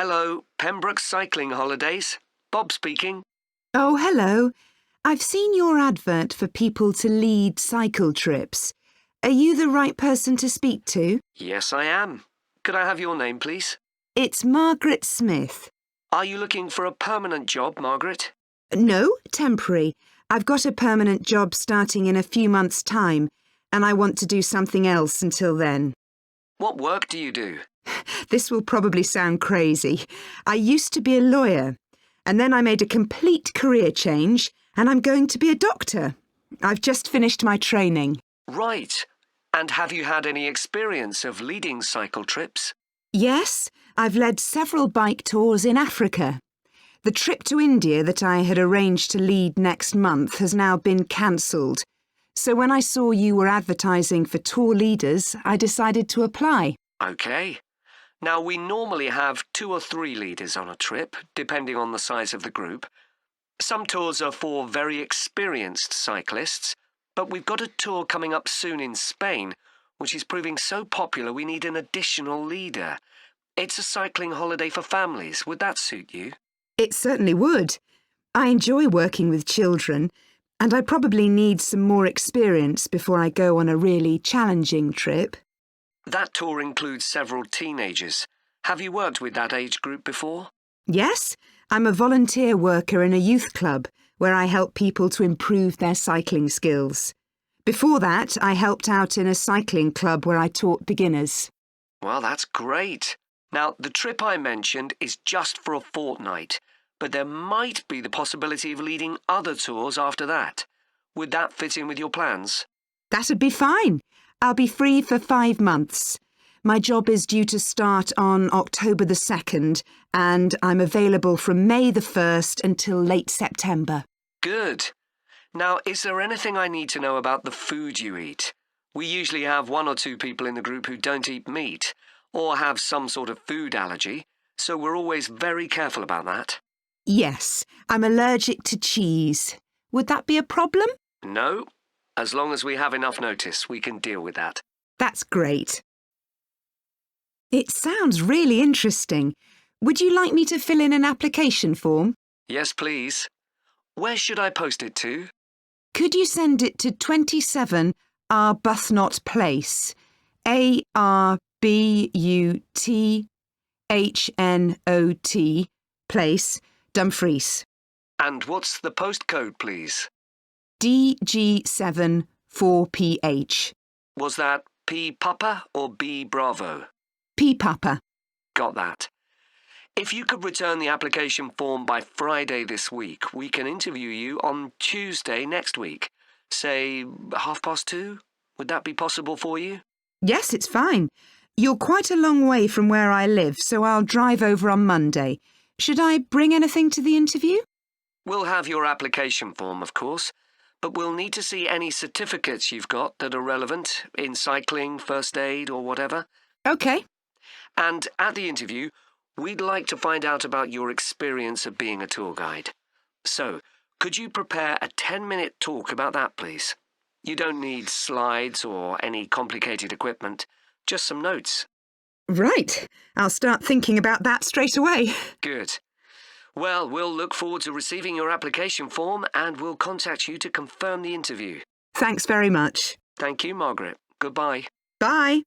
Hello, Pembroke Cycling Holidays. Bob speaking. Oh, hello. I've seen your advert for people to lead cycle trips. Are you the right person to speak to? Yes, I am. Could I have your name, please? It's Margaret Smith. Are you looking for a permanent job, Margaret? No, temporary. I've got a permanent job starting in a few months' time, and I want to do something else until then. What work do you do? This will probably sound crazy. I used to be a lawyer, and then I made a complete career change, and I'm going to be a doctor. I've just finished my training. Right. And have you had any experience of leading cycle trips? Yes, I've led several bike tours in Africa. The trip to India that I had arranged to lead next month has now been cancelled. So when I saw you were advertising for tour leaders, I decided to apply. OK. Now, we normally have 2 or 3 leaders on a trip, depending on the size of the group. Some tours are for very experienced cyclists, but we've got a tour coming up soon in Spain, which is proving so popular we need an additional leader. It's a cycling holiday for families. Would that suit you? It certainly would. I enjoy working with children, and I probably need some more experience before I go on a really challenging trip. That tour includes several teenagers. Have you worked with that age group before? Yes, I'm a volunteer worker in a youth club where I help people to improve their cycling skills. Before that, I helped out in a cycling club where I taught beginners. Well, that's great. Now, the trip I mentioned is just for a fortnight, but there might be the possibility of leading other tours after that. Would that fit in with your plans? That'd be fine. I'll be free for 5 months. My job is due to start on October the 2nd, and I'm available from May the 1st until late September. Good. Now, is there anything I need to know about the food you eat? We usually have 1 or 2 people in the group who don't eat meat, or have some sort of food allergy, so we're always very careful about that. Yes, I'm allergic to cheese. Would that be a problem? No. As long as we have enough notice, we can deal with that. That's great. It sounds really interesting. Would you like me to fill in an application form? Yes, please. Where should I post it to? Could you send it to 27 Arbuthnot Place, Arbuthnot Place, Dumfries. And what's the postcode, please? DG7 4PH. Was that P Papa or B Bravo? P Papa. Got that. If you could return the application form by Friday this week, we can interview you on Tuesday next week. Say 2:30? Would that be possible for you? Yes, it's fine. You're quite a long way from where I live, so I'll drive over on Monday. Should I bring anything to the interview? We'll have your application form, of course, but we'll need to see any certificates you've got that are relevant in cycling, first aid, or whatever. OK. And at the interview, we'd like to find out about your experience of being a tour guide. So, could you prepare a 10-minute talk about that, please? You don't need slides or any complicated equipment, just some notes. Right. I'll start thinking about that straight away. Good. Well, we'll look forward to receiving your application form and we'll contact you to confirm the interview. Thanks very much. Thank you, Margaret. Goodbye. Bye.